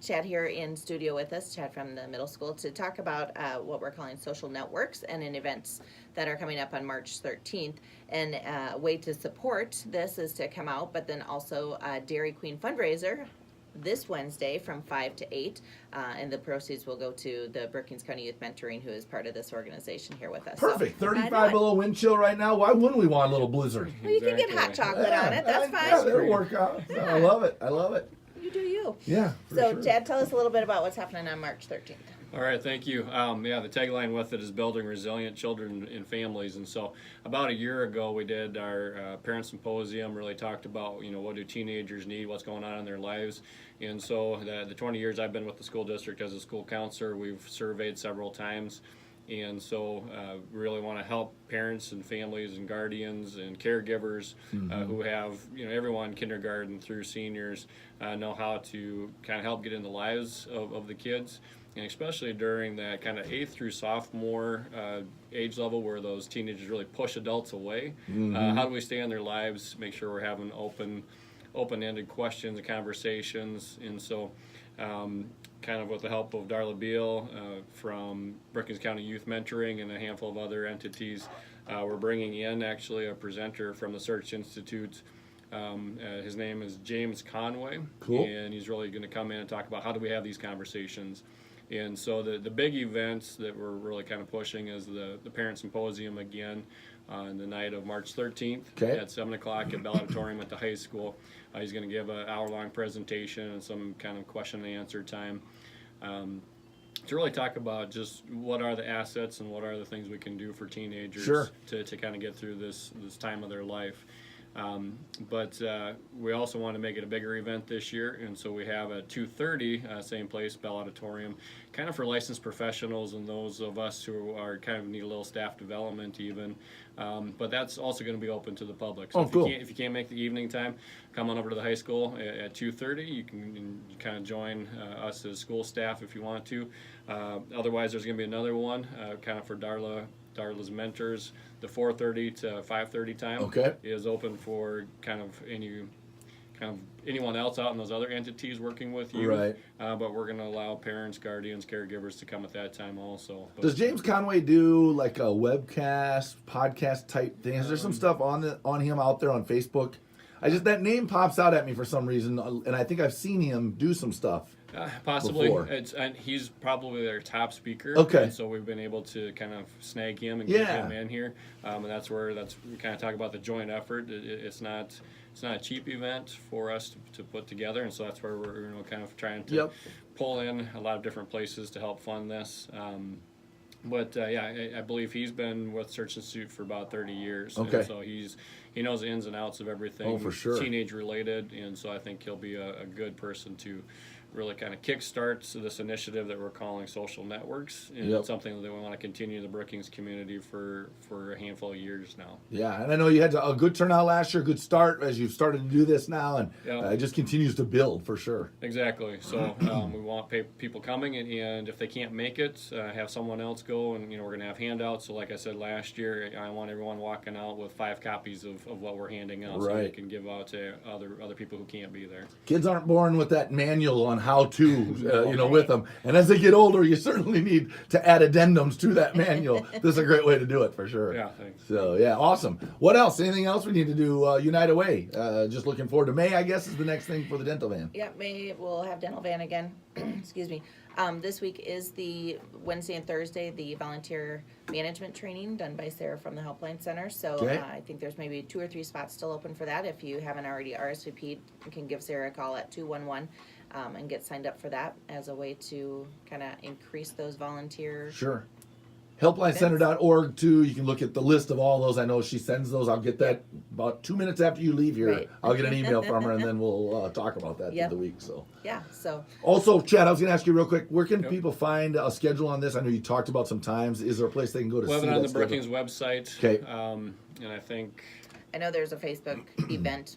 Chad here in studio with us, Chad from the middle school, to talk about what we're calling social networks and in events that are coming up on March 13th. And a way to support this is to come out, but then also Dairy Queen fundraiser this Wednesday from 5 to 8, and the proceeds will go to the Brookings County Youth Mentoring, who is part of this organization here with us. Perfect. 35 below wind chill right now. Why wouldn't we want a little blizzard? Well, you can get hot chocolate on it. That's fine. Yeah, that'll work out. Yeah. I love it. I love it. You do you. Yeah. So, sure. Chad, tell us a little bit about what's happening on March 13th. All right, thank you. The tagline with it is building resilient children and families. And so about a year ago, we did our parent symposium, really talked about, what do teenagers need, what's going on in their lives. And so the 20 years I've been with the school district as a school counselor, we've surveyed several times. And so really want to help parents and families and guardians and caregivers who have, everyone kindergarten through seniors know how to kind of help get in the lives of the kids. And especially during that kind of 8th through sophomore age level where those teenagers really push adults away. How do we stay in their lives, make sure we're having open-ended questions and conversations. And so kind of with the help of Darla Beal from Brookings County Youth Mentoring and a handful of other entities, we're bringing in actually a presenter from the Search Institute. His name is James Conway. Cool. And he's really going to come in and talk about how do we have these conversations. And so the big events that we're really kind of pushing is the Parent Symposium again on the night of March 13th at 7 o'clock at Bell Auditorium at the high school. He's going to give an hour-long presentation and some kind of question and answer time to really talk about just what are the assets and what are the things we can do for teenagers to kind of get through this time of their life. But we also want to make it a bigger event this year, and so we have at 2:30, same place, Bell Auditorium, kind of for licensed professionals and those of us who are kind of need a little staff development even. But that's also going to be open to the public. So if you can't make the evening time, come on over to the high school at 2:30. You can kind of join us as school staff if you want to. Otherwise, there's going to be another one kind of for Darla's mentors. The 4:30 to 5:30 time is open for kind of anyone else out in those other entities working with you. Right. But we're going to allow parents, guardians, caregivers to come at that time also. But, does James Conway do like a webcast, podcast type thing? Is there some stuff on him out there on Facebook? That name pops out at me for some reason, and I think I've seen him do some stuff. Possibly. Before. He's probably their top speaker. Okay. And so we've been able to kind of snag him and get him in here. And that's where we kind of talk about the joint effort. It's not a cheap event for us to put together, and so that's where we're kind of trying to pull in a lot of different places to help fund this. I believe he's been with Search Institute for about 30 years. Okay. And so he knows the ins and outs of everything. Oh, for sure. Teenage related, and so I think he'll be a good person to really kind of kickstarts this initiative that we're calling social networks, and it's something that we want to continue in the Brookings community for a handful of years now. Yeah, and I know you had a good turnout last year, good start as you've started to do this now, and it just continues to build for sure. Exactly. So we want people coming, and if they can't make it, have someone else go, and we're going to have handouts. So like I said last year, I want everyone walking out with 5 copies of what we're handing out, so they can give out to other people who can't be there. Kids aren't born with that manual on how to, with them. And as they get older, you certainly need to add addendums to that manual. This is a great way to do it for sure. Yeah, thanks. So, awesome. What else? Anything else we need to do? Unite Away. Just looking forward to May, I guess, is the next thing for the dental van. Yeah, May we'll have dental van again. Excuse me. This week is the Wednesday and Thursday, the volunteer management training done by Sarah from the Helpline Center. So I think there's maybe 2 or 3 spots still open for that. If you haven't already RSVP'd, you can give Sarah a call at 211 and get signed up for that as a way to kind of increase those volunteer. Sure. HelplineCenter.org too. You can look at the list of all those. I know she sends those. I'll get that about 2 minutes after you leave here. Right. I'll get an email from her, and then we'll talk about that through the week. So So also, Chad, I was going to ask you real quick. Where can people find a schedule on this? I know you talked about some times. Is there a place they can go to? We'll see have it on that the schedule? Brookings website. Okay. And I know there's a Facebook event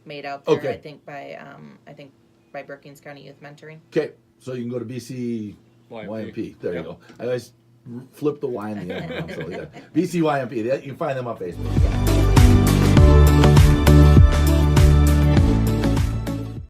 made out there. Okay. I think by Brookings County Youth Mentoring. Okay, so you can go to BC YMP. There you go. I always flip the Y in the end. So BCYMP. You can find them on Facebook.